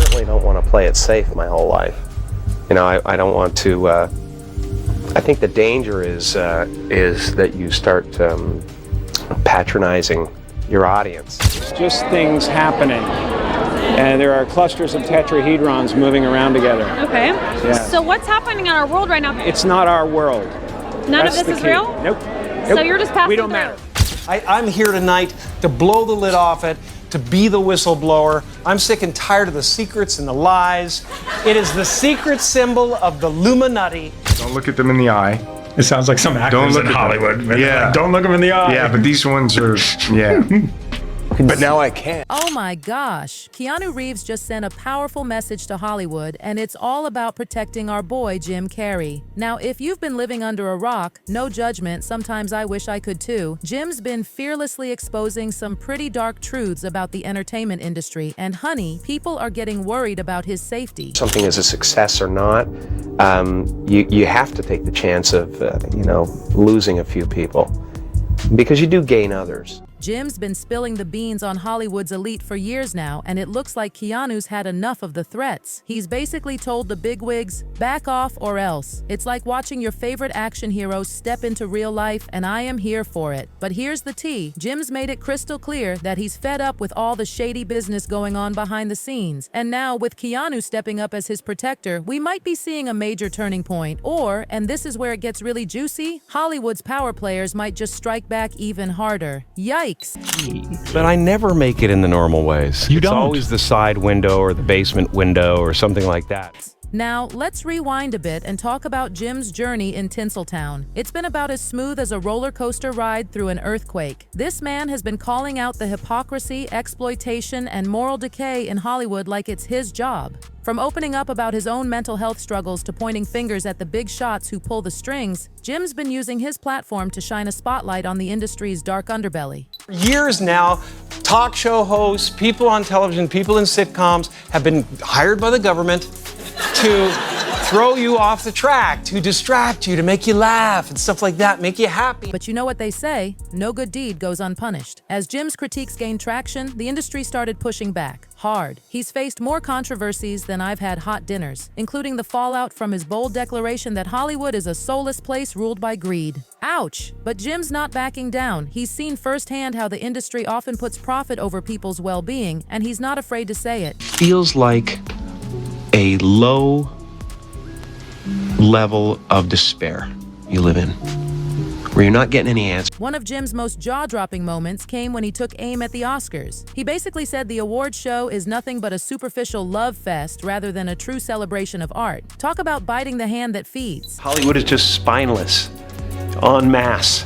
certainly don't want to play it safe my whole life. You know, I don't want to. I think the danger is that you start patronizing your audience. It's just things happening. And there are clusters of tetrahedrons moving around together. Okay. Yeah. So what's happening in our world right now? It's not our world. None of this is real? Nope. So you're just passing We don't through. matter. I'm here tonight to blow the lid off it, to be the whistleblower. I'm sick and tired of the secrets and the lies. It is the secret symbol of the Illuminati. Don't look at them in the eye. It sounds like some actors in Hollywood. Yeah. Like, don't look them in the eye. Yeah, but these ones are, yeah. But now I can. Oh my gosh, Keanu Reeves just sent a powerful message to Hollywood, and it's all about protecting our boy Jim Carrey. Now, if you've been living under a rock, no judgment, sometimes I wish I could too, Jim's been fearlessly exposing some pretty dark truths about the entertainment industry, and honey, people are getting worried about his safety. Something is a success or not, you have to take the chance of, losing a few people, because you do gain others. Jim's been spilling the beans on Hollywood's elite for years now, and it looks like Keanu's had enough of the threats. He's basically told the bigwigs, back off or else. It's like watching your favorite action hero step into real life, and I am here for it. But here's the tea. Jim's made it crystal clear that he's fed up with all the shady business going on behind the scenes. And now, with Keanu stepping up as his protector, we might be seeing a major turning point. Or, and this is where it gets really juicy, Hollywood's power players might just strike back even harder. Yikes. But I never make it in the normal ways. You don't? It's always the side window or the basement window or something like that. Now, let's rewind a bit and talk about Jim's journey in Tinseltown. It's been about as smooth as a roller coaster ride through an earthquake. This man has been calling out the hypocrisy, exploitation, and moral decay in Hollywood like it's his job. From opening up about his own mental health struggles to pointing fingers at the big shots who pull the strings, Jim's been using his platform to shine a spotlight on the industry's dark underbelly. For years now, talk show hosts, people on television, people in sitcoms have been hired by the government to throw you off the track, to distract you, to make you laugh and stuff like that, make you happy. But you know what they say, no good deed goes unpunished. As Jim's critiques gained traction, the industry started pushing back, hard. He's faced more controversies than I've had hot dinners, including the fallout from his bold declaration that Hollywood is a soulless place ruled by greed. Ouch! But Jim's not backing down. He's seen firsthand how the industry often puts profit over people's well-being, and he's not afraid to say it. Feels like a low level of despair you live in, where you're not getting any answers. One of Jim's most jaw-dropping moments came when he took aim at the Oscars. He basically said the award show is nothing but a superficial love fest rather than a true celebration of art. Talk about biting the hand that feeds. Hollywood is just spineless, en masse.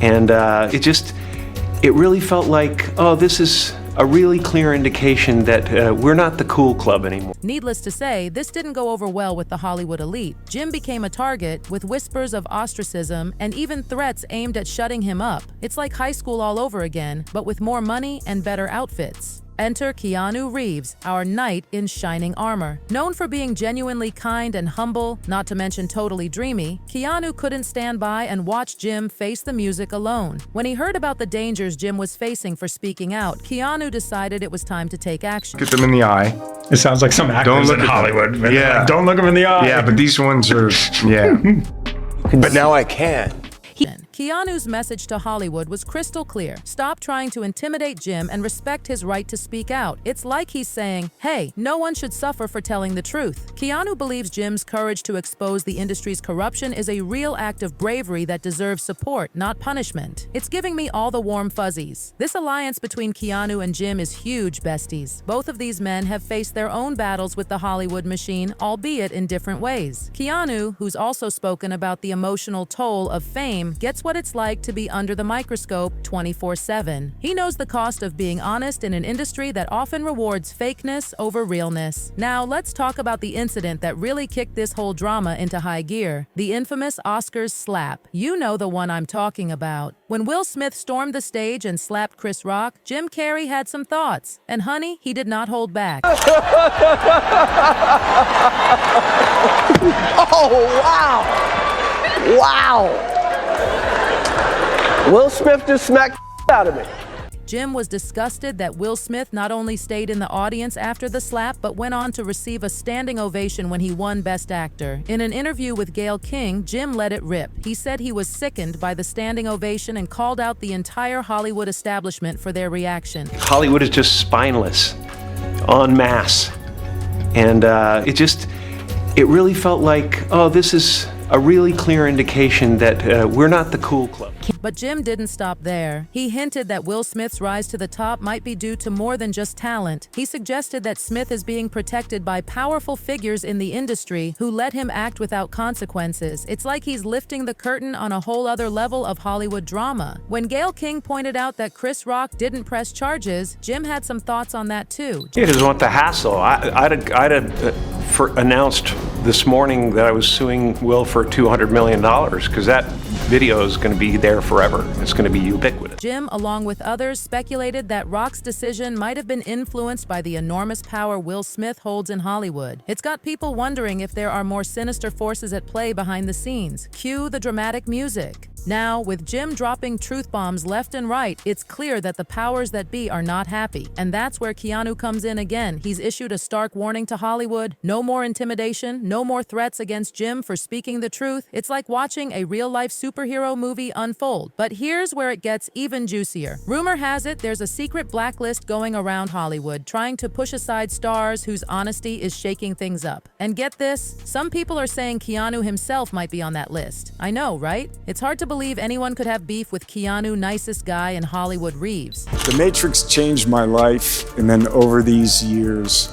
And it really felt like, oh, this is a really clear indication that we're not the cool club anymore. Needless to say, this didn't go over well with the Hollywood elite. Jim became a target, with whispers of ostracism and even threats aimed at shutting him up. It's like high school all over again, but with more money and better outfits. Enter Keanu Reeves, our knight in shining armor. Known for being genuinely kind and humble, not to mention totally dreamy, Keanu couldn't stand by and watch Jim face the music alone. When he heard about the dangers Jim was facing for speaking out, Keanu decided it was time to take action. Look at them in the eye. It sounds like some actors in Hollywood. Yeah. Like, don't look them in the eye. Yeah, but these ones are, yeah. But now I can. Keanu's message to Hollywood was crystal clear. Stop trying to intimidate Jim and respect his right to speak out. It's like he's saying, hey, no one should suffer for telling the truth. Keanu believes Jim's courage to expose the industry's corruption is a real act of bravery that deserves support, not punishment. It's giving me all the warm fuzzies. This alliance between Keanu and Jim is huge, besties. Both of these men have faced their own battles with the Hollywood machine, albeit in different ways. Keanu, who's also spoken about the emotional toll of fame, gets what it's like to be under the microscope 24/7. He knows the cost of being honest in an industry that often rewards fakeness over realness. Now, let's talk about the incident that really kicked this whole drama into high gear. The infamous Oscars slap. You know the one I'm talking about. When Will Smith stormed the stage and slapped Chris Rock, Jim Carrey had some thoughts. And honey, he did not hold back. Oh, wow! Wow! Will Smith just smacked the out of me. Jim was disgusted that Will Smith not only stayed in the audience after the slap, but went on to receive a standing ovation when he won Best Actor. In an interview with Gayle King, Jim let it rip. He said he was sickened by the standing ovation and called out the entire Hollywood establishment for their reaction. Hollywood is just spineless, en masse. And it really felt like, oh, this is a really clear indication that we're not the cool club. But Jim didn't stop there. He hinted that Will Smith's rise to the top might be due to more than just talent. He suggested that Smith is being protected by powerful figures in the industry who let him act without consequences. It's like he's lifting the curtain on a whole other level of Hollywood drama. When Gayle King pointed out that Chris Rock didn't press charges, Jim had some thoughts on that too. He doesn't want the hassle. I'd announced this morning that I was suing Will for $200 million because that video is going to be there forever. It's going to be ubiquitous. Jim, along with others, speculated that Rock's decision might have been influenced by the enormous power Will Smith holds in Hollywood. It's got people wondering if there are more sinister forces at play behind the scenes. Cue the dramatic music. Now, with Jim dropping truth bombs left and right, it's clear that the powers that be are not happy. And that's where Keanu comes in again. He's issued a stark warning to Hollywood. No more intimidation, no more threats against Jim for speaking the truth. It's like watching a real-life superhero movie unfold. But here's where it gets even juicier. Rumor has it there's a secret blacklist going around Hollywood, trying to push aside stars whose honesty is shaking things up. And get this, some people are saying Keanu himself might be on that list. I know, right? It's hard to believe anyone could have beef with Keanu, nicest guy in Hollywood, Reeves. The Matrix changed my life, and then over these years,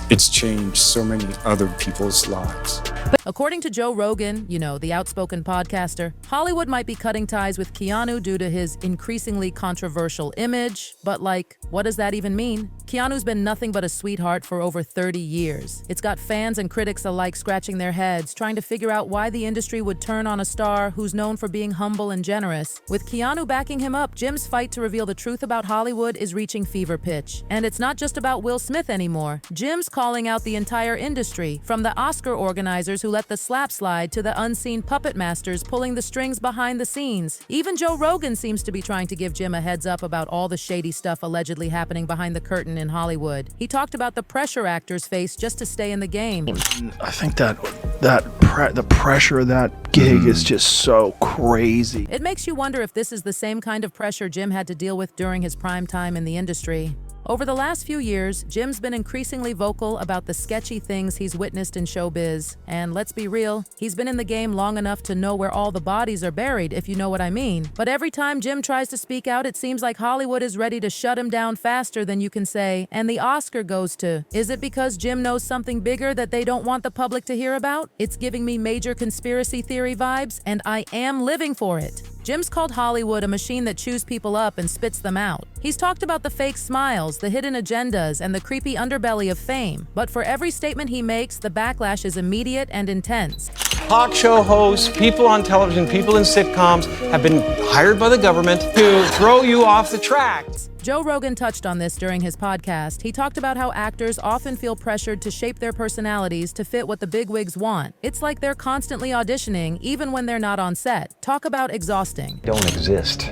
it's changed so many other people's lives. According to Joe Rogan, you know, the outspoken podcaster, Hollywood might be cutting ties with Keanu due to his increasingly controversial image. But like, what does that even mean? Keanu's been nothing but a sweetheart for over 30 years. It's got fans and critics alike scratching their heads, trying to figure out why the industry would turn on a star who's known for being humble and generous. With Keanu backing him up, Jim's fight to reveal the truth about Hollywood is reaching fever pitch. And it's not just about Will Smith anymore. Jim's calling out the entire industry, from the Oscar organizers who let the slap slide to the unseen puppet masters pulling the strings behind the scenes. Even Joe Rogan seems to be trying to give Jim a heads up about all the shady stuff allegedly happening behind the curtain in Hollywood. He talked about the pressure actors face just to stay in the game. I think the pressure of that gig is just so crazy. It makes you wonder if this is the same kind of pressure Jim had to deal with during his prime time in the industry. Over the last few years, Jim's been increasingly vocal about the sketchy things he's witnessed in showbiz. And let's be real, he's been in the game long enough to know where all the bodies are buried, if you know what I mean. But every time Jim tries to speak out, it seems like Hollywood is ready to shut him down faster than you can say. And the Oscar goes to, is it because Jim knows something bigger that they don't want the public to hear about? It's giving me major conspiracy theory vibes, and I am living for it. Jim's called Hollywood a machine that chews people up and spits them out. He's talked about the fake smiles, the hidden agendas, and the creepy underbelly of fame. But for every statement he makes, the backlash is immediate and intense. Talk show hosts, people on television, people in sitcoms have been hired by the government to throw you off the track. Joe Rogan touched on this during his podcast. He talked about how actors often feel pressured to shape their personalities to fit what the bigwigs want. It's like they're constantly auditioning, even when they're not on set. Talk about exhausting. Don't exist.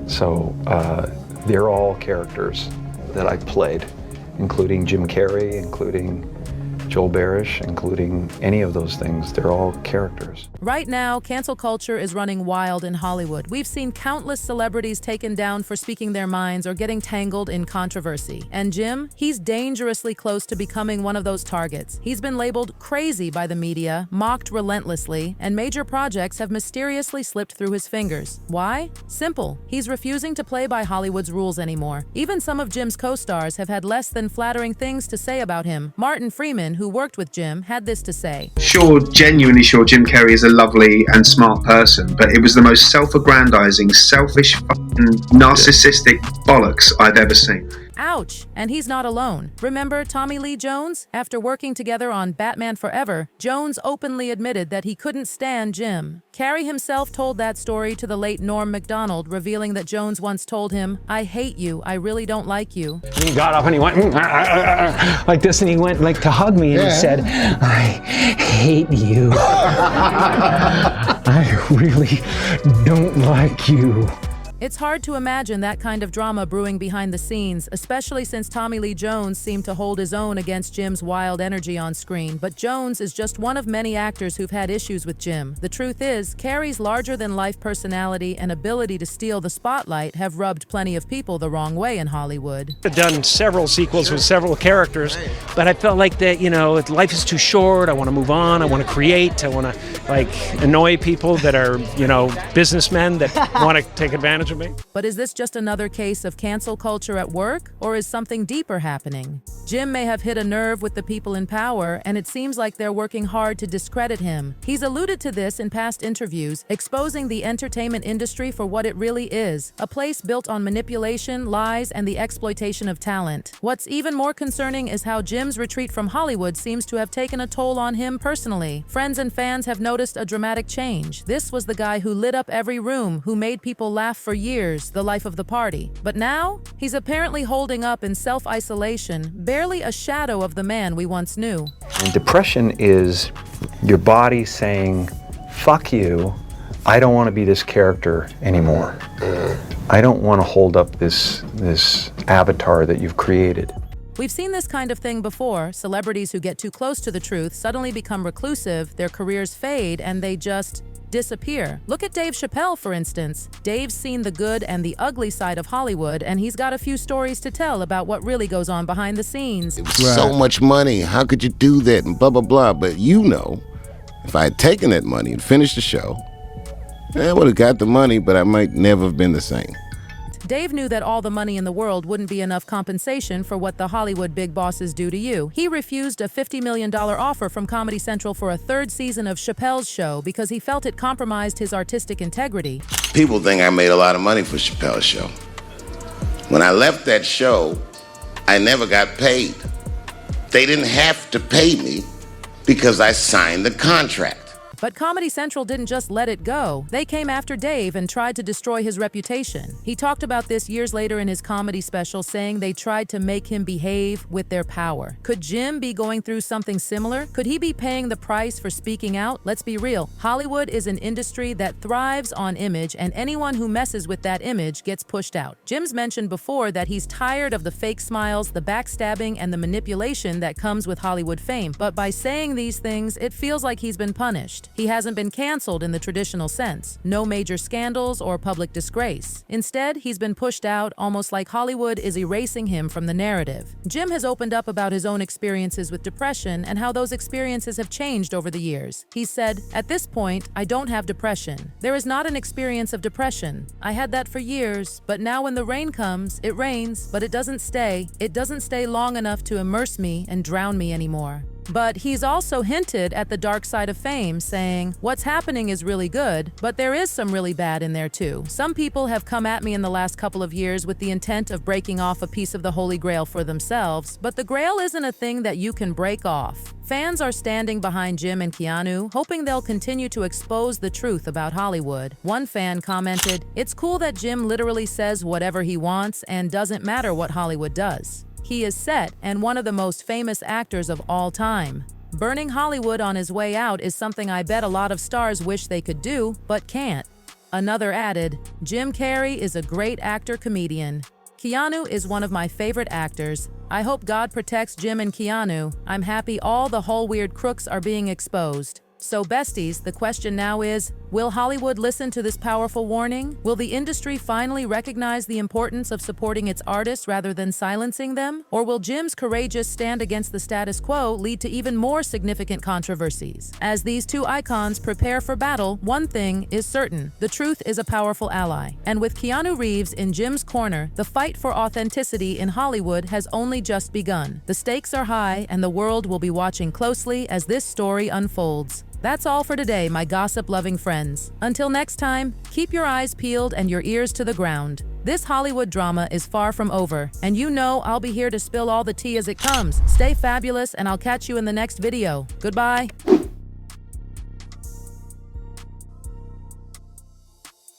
So they're all characters that I've played, including Jim Carrey, including Joel Barish, including any of those things. They're all characters. Right now, cancel culture is running wild in Hollywood. We've seen countless celebrities taken down for speaking their minds or getting tangled in controversy. And Jim, he's dangerously close to becoming one of those targets. He's been labeled crazy by the media, mocked relentlessly, and major projects have mysteriously slipped through his fingers. Why? Simple. He's refusing to play by Hollywood's rules anymore. Even some of Jim's co-stars have had less than flattering things to say about him. Martin Freeman, who worked with Jim, had this to say. Genuinely sure Jim Carrey is a lovely and smart person, but it was the most self-aggrandizing, selfish, narcissistic bollocks I've ever seen. Ouch! And he's not alone. Remember Tommy Lee Jones? After working together on Batman Forever, Jones openly admitted that he couldn't stand Jim. Carrey himself told that story to the late Norm Macdonald, revealing that Jones once told him, "I hate you, I really don't like you." And he got up and he went like this, and he went like to hug me, and he said, "I hate you. I really don't like you." It's hard to imagine that kind of drama brewing behind the scenes, especially since Tommy Lee Jones seemed to hold his own against Jim's wild energy on screen. But Jones is just one of many actors who've had issues with Jim. The truth is, Carrey's larger-than-life personality and ability to steal the spotlight have rubbed plenty of people the wrong way in Hollywood. I've done several sequels with several characters, but I felt like that, life is too short. I want to move on. I want to create. I want to, annoy people that are, businessmen that want to take advantage of me. But is this just another case of cancel culture at work, or is something deeper happening? Jim may have hit a nerve with the people in power, and it seems like they're working hard to discredit him. He's alluded to this in past interviews, exposing the entertainment industry for what it really is, a place built on manipulation, lies, and the exploitation of talent. What's even more concerning is how Jim's retreat from Hollywood seems to have taken a toll on him personally. Friends and fans have noticed a dramatic change. This was the guy who lit up every room, who made people laugh for years, the life of the party. But now, he's apparently holding up in self-isolation, barely a shadow of the man we once knew. And depression is your body saying, fuck you, I don't want to be this character anymore. I don't want to hold up this avatar that you've created. We've seen this kind of thing before. Celebrities who get too close to the truth suddenly become reclusive, their careers fade, and they just disappear. Look at Dave Chappelle, for instance. Dave's seen the good and the ugly side of Hollywood, and he's got a few stories to tell about what really goes on behind the scenes. It was so much money. How could you do that? And blah, blah, blah. But if I had taken that money and finished the show, I would have got the money, but I might never have been the same. Dave knew that all the money in the world wouldn't be enough compensation for what the Hollywood big bosses do to you. He refused a $50 million offer from Comedy Central for a third season of Chappelle's show because he felt it compromised his artistic integrity. People think I made a lot of money for Chappelle's show. When I left that show, I never got paid. They didn't have to pay me because I signed the contract. But Comedy Central didn't just let it go. They came after Dave and tried to destroy his reputation. He talked about this years later in his comedy special, saying they tried to make him behave with their power. Could Jim be going through something similar? Could he be paying the price for speaking out? Let's be real. Hollywood is an industry that thrives on image, and anyone who messes with that image gets pushed out. Jim's mentioned before that he's tired of the fake smiles, the backstabbing, and the manipulation that comes with Hollywood fame. But by saying these things, it feels like he's been punished. He hasn't been canceled in the traditional sense. No major scandals or public disgrace. Instead, he's been pushed out, almost like Hollywood is erasing him from the narrative. Jim has opened up about his own experiences with depression and how those experiences have changed over the years. He said, "At this point, I don't have depression. There is not an experience of depression. I had that for years, but now when the rain comes, it rains, but it doesn't stay. It doesn't stay long enough to immerse me and drown me anymore." But he's also hinted at the dark side of fame, saying, "What's happening is really good, but there is some really bad in there too. Some people have come at me in the last couple of years with the intent of breaking off a piece of the Holy Grail for themselves, but the Grail isn't a thing that you can break off." Fans are standing behind Jim and Keanu, hoping they'll continue to expose the truth about Hollywood. One fan commented, "It's cool that Jim literally says whatever he wants and doesn't matter what Hollywood does. He is set and one of the most famous actors of all time. Burning Hollywood on his way out is something I bet a lot of stars wish they could do, but can't." Another added, "Jim Carrey is a great actor-comedian. Keanu is one of my favorite actors. I hope God protects Jim and Keanu. I'm happy all the whole weird crooks are being exposed." So besties, the question now is, will Hollywood listen to this powerful warning? Will the industry finally recognize the importance of supporting its artists rather than silencing them? Or will Jim's courageous stand against the status quo lead to even more significant controversies? As these two icons prepare for battle, one thing is certain: the truth is a powerful ally. And with Keanu Reeves in Jim's corner, the fight for authenticity in Hollywood has only just begun. The stakes are high, and the world will be watching closely as this story unfolds. That's all for today, my gossip-loving friends. Until next time, keep your eyes peeled and your ears to the ground. This Hollywood drama is far from over, and you know I'll be here to spill all the tea as it comes. Stay fabulous, and I'll catch you in the next video. Goodbye.